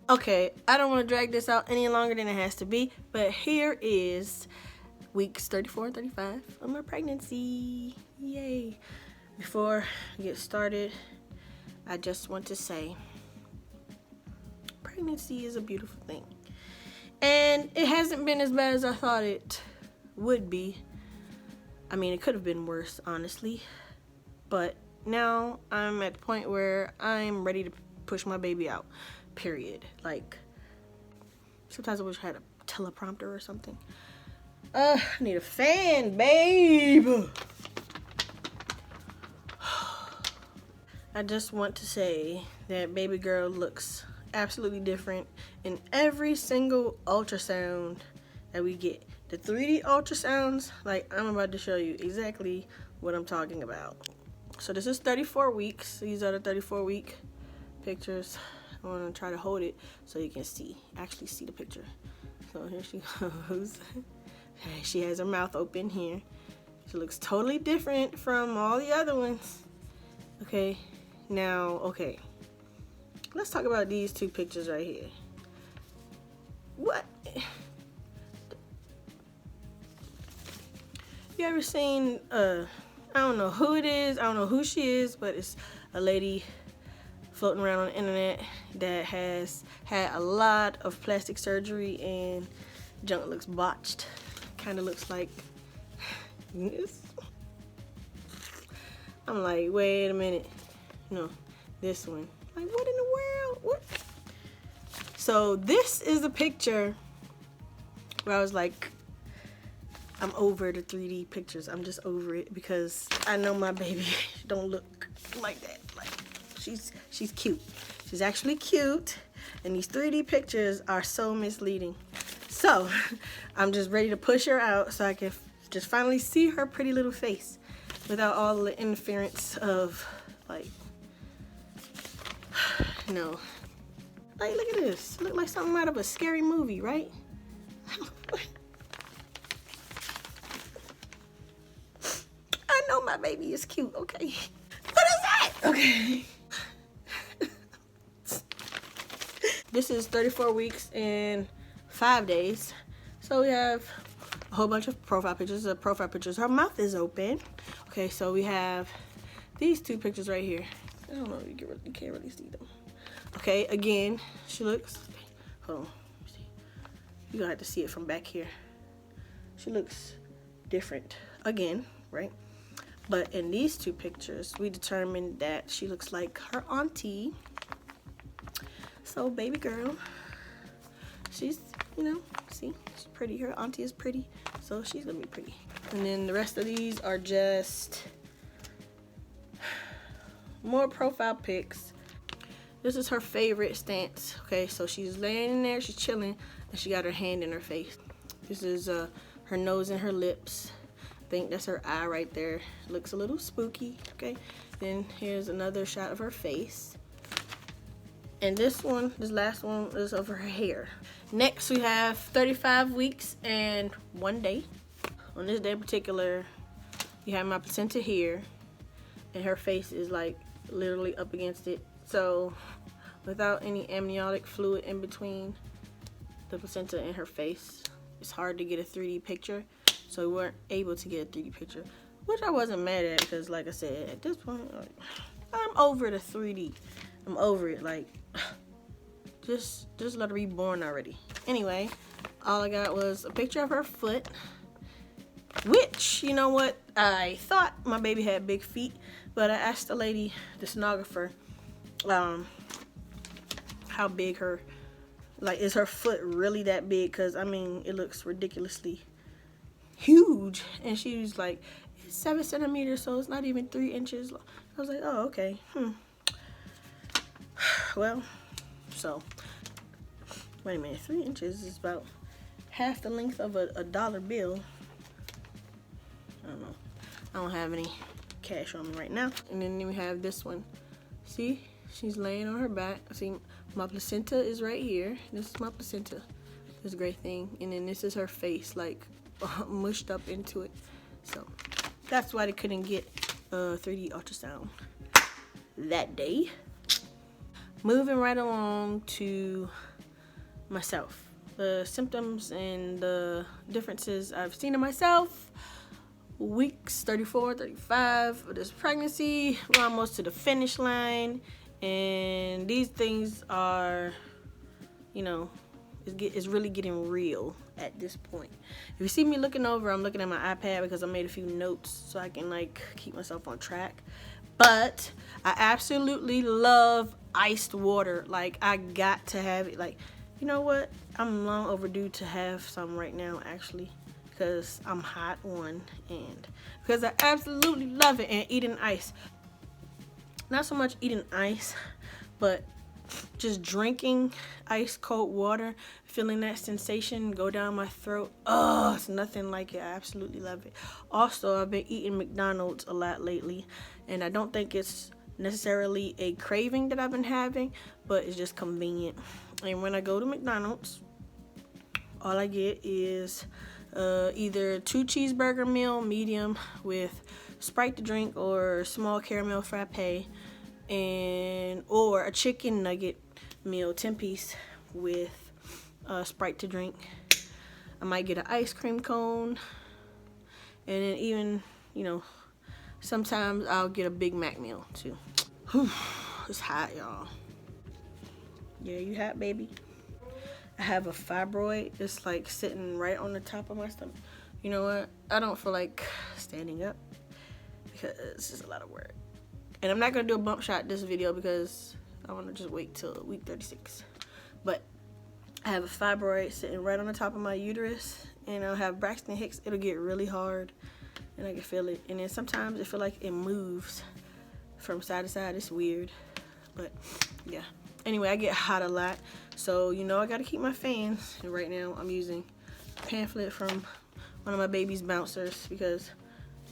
Okay, I don't want to drag this out any longer than it has to be, but here is weeks 34 and 35 of my pregnancy. Yay. Before I get started, I just want to say pregnancy is a beautiful thing. And it hasn't been as bad as I thought it would be. I mean, it could have been worse, honestly. But now I'm at the point where I'm ready to push my baby out. Period. Like, sometimes I wish I had a teleprompter or something. I need a fan, babe. I just want to say that baby girl looks absolutely different in every single ultrasound that we get. The 3D ultrasounds, like I'm about to show you exactly what I'm talking about. So this is 34 weeks. These are the 34-week pictures. I want to try to hold it so you can actually see the picture. So here she goes. She has her mouth open here. She looks totally different from all the other ones. Okay, now, okay. Let's talk about these two pictures right here. What? You ever seen, I don't know who it is, I don't know who she is, but it's a lady floating around on the internet that has had a lot of plastic surgery and junk looks botched. Kind of looks like this. I'm like, wait a minute. No, this one. Like, what in the world? What? So this is a picture where I was like, I'm over the 3D pictures. I'm just over it because I know my baby don't look like that. Like, she's cute. She's actually cute, and these 3D pictures are so misleading. So I'm just ready to push her out so I can just finally see her pretty little face without all the interference of, like, no. Like, look at this. Look like something out of a scary movie, right? I know my baby is cute, okay? What is that? Okay. This is 34 weeks and 5 days. So we have a whole bunch of profile pictures. Her mouth is open. Okay, so we have these two pictures right here. I don't know, you can't really see them. Okay, again, she looks, hold on, you're gonna have to see it from back here. She looks different again, right? But in these two pictures, we determined that she looks like her auntie. So baby girl, she's, you know, see, she's pretty. Her auntie is pretty, so she's gonna be pretty. And then the rest of these are just more profile pics. This is her favorite stance. Okay, so she's laying in there, she's chilling, and she got her hand in her face. This is her nose and her lips. I think that's her eye right there. Looks a little spooky, okay? Then here's another shot of her face. And this last one is of her hair. Next, we have 35 weeks and 1 day. On this day in particular, you have my placenta here, and her face is like literally up against it. So without any amniotic fluid in between the placenta and her face, it's hard to get a 3D picture. So we weren't able to get a 3D picture, which I wasn't mad at because, like I said, at this point, like, I'm over the 3D. I'm over it. Like, just let her be born already. Anyway, all I got was a picture of her foot, which, you know what? I thought my baby had big feet, but I asked the lady, the sonographer, how big her, like, is her foot really that big? Because, I mean, it looks ridiculously huge. And she was like, it's 7 centimeters, so it's not even 3 inches. I was like, oh, okay. Well, so, wait a minute, 3 inches is about half the length of a dollar bill. I don't know. I don't have any cash on me right now. And then we have this one. See, she's laying on her back. See, my placenta is right here. This is my placenta, this gray thing. And then this is her face, like, mushed up into it. So that's why they couldn't get a 3D ultrasound that day. Moving right along to myself. The symptoms and the differences I've seen in myself. Weeks 34, 35 of this pregnancy. We're almost to the finish line. And these things are, you know, it's really getting real at this point. If you see me looking over, I'm looking at my iPad because I made a few notes so I can like keep myself on track. But I absolutely love iced water. Like, I got to have it. Like, you know what? I'm long overdue to have some right now, actually, because I'm hot, one, and because I absolutely love it. And eating ice. Not so much eating ice, but just drinking ice cold water, feeling that sensation go down my throat. Oh, it's nothing like it. I absolutely love it. Also, I've been eating McDonald's a lot lately, and I don't think it's necessarily a craving that I've been having, but it's just convenient. And when I go to McDonald's, all I get is either 2 cheeseburger meal, medium, with Sprite to drink, or small caramel frappe, or a chicken nugget meal, 10-piece, with Sprite to drink. I might get an ice cream cone, and then even, you know, sometimes I'll get a Big Mac meal too. Whew, it's hot, y'all. Yeah, you hot, baby? I have a fibroid. It's like sitting right on the top of my stomach. You know what? I don't feel like standing up because it's just a lot of work. And I'm not going to do a bump shot this video because I want to just wait till week 36. But I have a fibroid sitting right on the top of my uterus. And I'll have Braxton Hicks. It'll get really hard. And I can feel it. And then sometimes it feel like it moves from side to side. It's weird. But yeah. Anyway, I get hot a lot. So, you know, I got to keep my fans. And right now I'm using a pamphlet from one of my baby's bouncers because,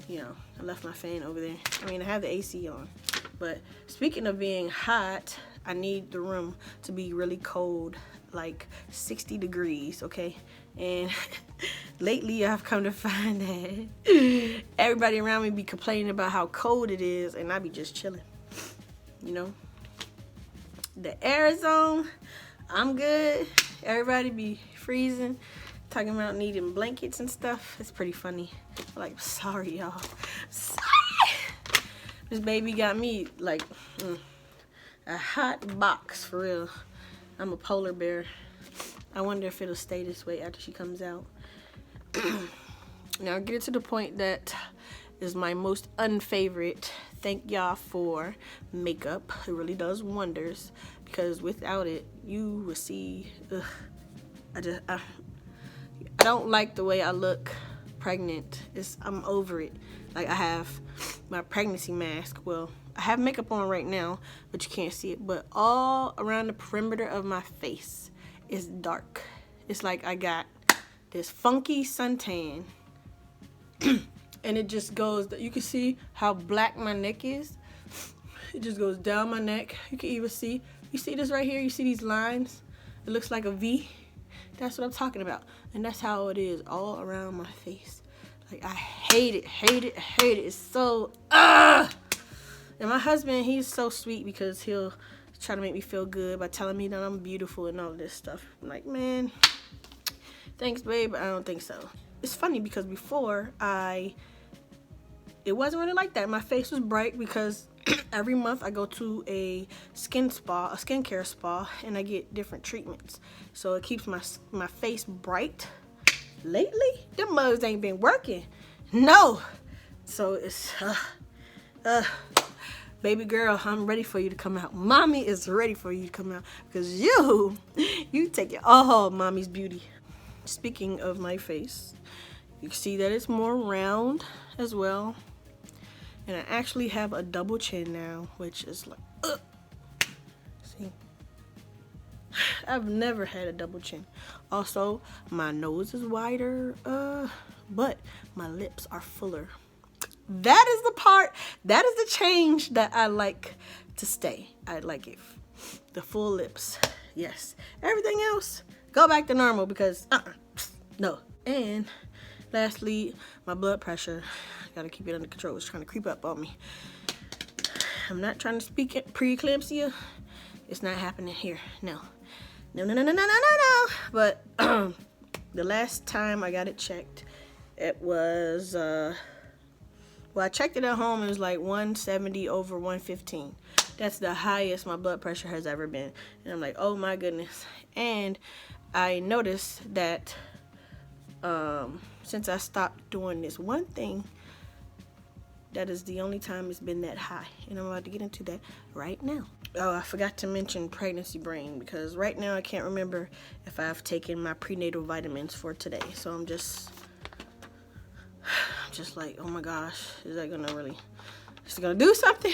you know, I left my fan over there. I mean, I have the AC on. But speaking of being hot, I need the room to be really cold, like 60 degrees, okay? And lately I've come to find that everybody around me be complaining about how cold it is, and I be just chilling, you know? The Arizona, I'm good. Everybody be freezing, talking about needing blankets and stuff. It's pretty funny. Like, sorry, y'all. Sorry. This baby got me, like, a hot box, for real. I'm a polar bear. I wonder if it'll stay this way after she comes out. Now, get it to the point that is my most unfavorite. Thank y'all for makeup. It really does wonders, because without it, you will see, I don't like the way I look pregnant. I'm over it. Like, I have my pregnancy mask. Well, I have makeup on right now, but you can't see it. But all around the perimeter of my face is dark. It's like I got this funky suntan. And it just goes, you can see how black my neck is. It just goes down my neck. You can even see, you see this right here? You see these lines? It looks like a V. That's what I'm talking about. And that's how it is all around my face. Like, I hate it, hate it, hate it. It's so, And my husband, he's so sweet because he'll try to make me feel good by telling me that I'm beautiful and all this stuff. I'm like, man, thanks, babe, but I don't think so. It's funny because before, it wasn't really like that. My face was bright because every month I go to a skincare spa, and I get different treatments. So it keeps my face bright. Lately, them mugs ain't been working. No. So it's, baby girl, I'm ready for you to come out. Mommy is ready for you to come out because you take it all, mommy's beauty. Speaking of my face, you can see that it's more round as well. And I actually have a double chin now, which is like, see? I've never had a double chin. Also, my nose is wider, but my lips are fuller. That is the part, that is the change that I like to stay. I like it. The full lips, yes. Everything else, go back to normal because, no. And lastly, my blood pressure. Gotta keep it under control. It's trying to creep up on me. I'm not trying to speak preeclampsia. It's not happening here. No. No. But the last time I got it checked, it was well, I checked it at home. It was like 170 over 115. That's the highest my blood pressure has ever been. And I'm like, oh my goodness. And I noticed that since I stopped doing this one thing, that is the only time it's been that high. And I'm about to get into that right now. Oh, I forgot to mention pregnancy brain, because right now I can't remember if I've taken my prenatal vitamins for today. So I'm just like, oh my gosh, is that gonna do something?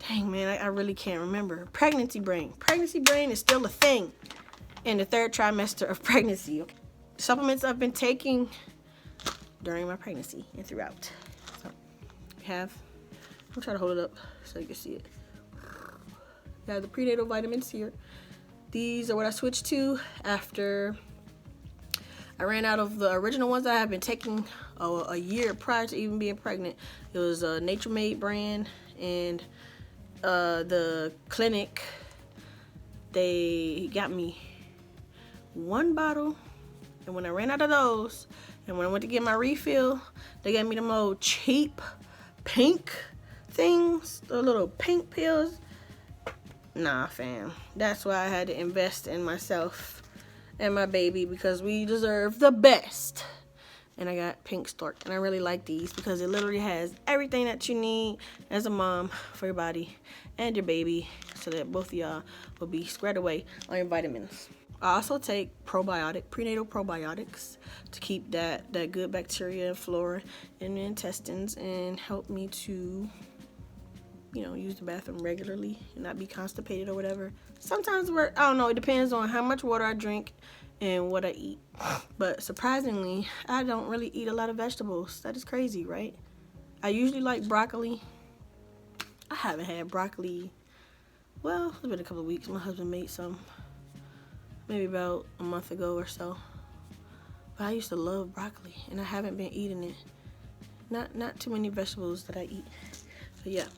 Dang, man, I really can't remember. Pregnancy brain. Pregnancy brain is still a thing in the 3rd trimester of pregnancy. Okay. Supplements I've been taking during my pregnancy and throughout. So we have, I'll try to hold it up so you can see it. We have the prenatal vitamins here. These are what I switched to after I ran out of the original ones I have been taking a year prior to even being pregnant. It was a Nature Made brand, and the clinic, they got me 1 bottle, and when I ran out of those, and when I went to get my refill, they gave me them old cheap pink things, the little pink pills. Nah, fam, that's why I had to invest in myself and my baby, because we deserve the best. And I got Pink Stork, and I really like these because it literally has everything that you need as a mom for your body and your baby, so that both of y'all will be squared away on your vitamins. I also take prenatal probiotics to keep that good bacteria and flora in the intestines and help me to, you know, use the bathroom regularly and not be constipated or whatever. Sometimes I don't know, it depends on how much water I drink and what I eat. But surprisingly, I don't really eat a lot of vegetables. That is crazy, right? I usually like broccoli. I haven't had broccoli, well, it's been a couple of weeks. My husband made some maybe about a month ago or so. But I used to love broccoli, and I haven't been eating it. Not too many vegetables that I eat. So yeah,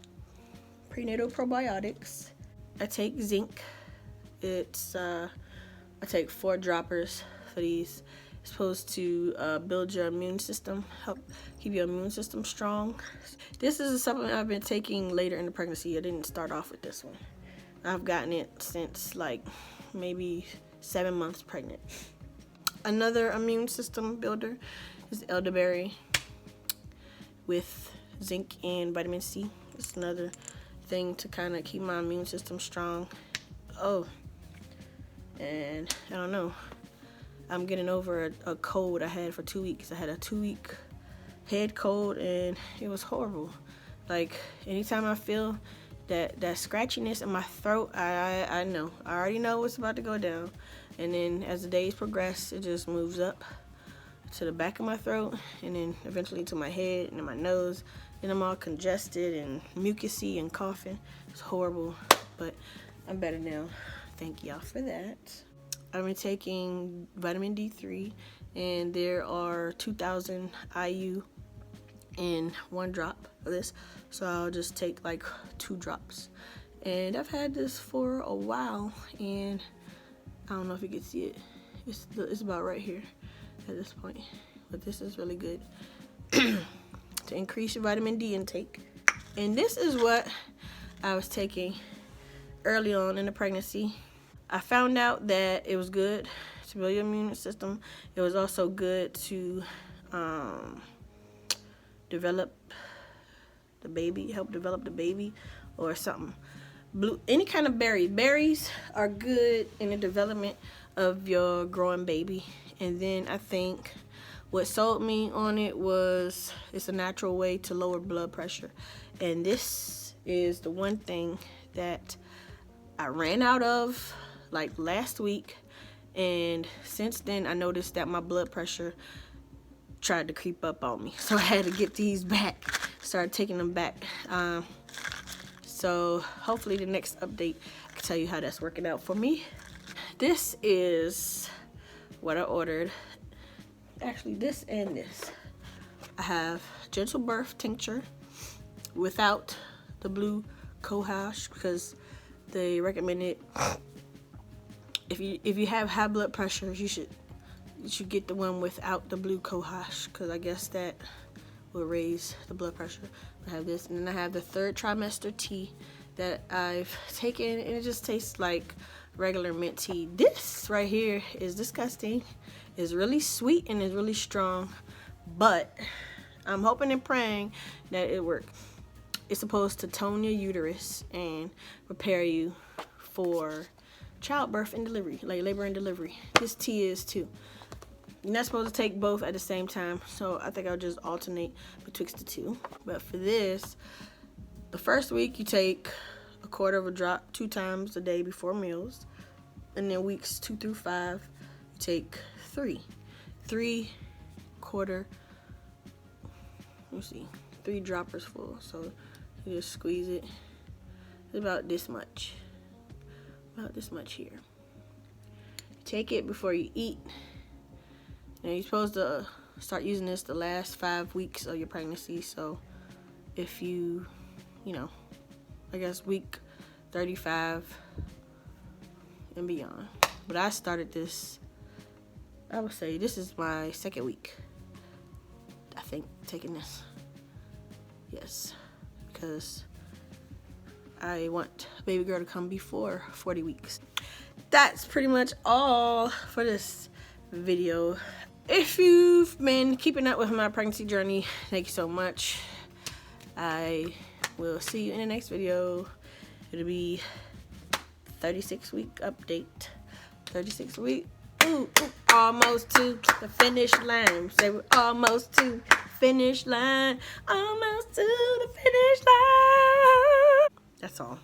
prenatal probiotics. I take zinc. It's I take 4 droppers for these. It's supposed to build your immune system, help keep your immune system strong. This is a supplement I've been taking later in the pregnancy. I didn't start off with this one. I've gotten it since like maybe 7 months pregnant. Another immune system builder is elderberry with zinc and vitamin C. It's another thing to kind of keep my immune system strong. Oh, and I don't know, I'm getting over a cold I had for 2 weeks. I had a 2-week head cold, and it was horrible. Like, anytime I feel that scratchiness in my throat, I already know what's about to go down. And then as the days progress, it just moves up to the back of my throat, and then eventually to my head and to my nose. And I'm all congested and mucusy and coughing. It's horrible, but I'm better now. Thank y'all for that. I've been taking vitamin D3, and there are 2,000 IU in 1 drop of this. So I'll just take like 2 drops. And I've had this for a while, and I don't know if you can see it. It's about right here at this point. But this is really good to increase your vitamin D intake. And this is what I was taking early on in the pregnancy. I found out that it was good to build your immune system. It was also good to develop the baby, help develop the baby or something. Any kind of berry. Berries are good in the development of your growing baby. And then I think what sold me on it was it's a natural way to lower blood pressure. And this is the one thing that I ran out of like last week, and since then I noticed that my blood pressure tried to creep up on me, so I had to get these back, started taking them back. So hopefully the next update I can tell you how that's working out for me. This is what I ordered. Actually, this and this. I have Gentle Birth tincture without the blue cohosh because they recommend it if you have high blood pressure, you should get the one without the blue cohosh, because I guess that will raise the blood pressure. I have this, and then I have the third trimester tea that I've taken, and it just tastes like regular mint tea. This right here is disgusting. It's really sweet and it's really strong, but I'm hoping and praying that it works. It's supposed to tone your uterus and prepare you for childbirth and delivery, like labor and delivery. This tea is too. You're not supposed to take both at the same time, so I think I'll just alternate betwixt the two. But for this, the first week you take a quarter of a drop 2 times a day before meals, and then weeks 2 through 5 you take 3 quarter. Let me see, 3 droppers full. So you just squeeze it. It's about this much here. You take it before you eat. Now you're supposed to start using this the last 5 weeks of your pregnancy. So if you know, I guess week 35 and beyond. But I started this, I would say this is my 2nd week, I think, taking this. Yes, because I want baby girl to come before 40 weeks. That's pretty much all for this video. If you've been keeping up with my pregnancy journey, thank you so much. I will see you in the next video. It'll be 36-week update. 36 week. Ooh, almost to the finish line. Say we're almost to the finish line. Almost to the finish line. That's all.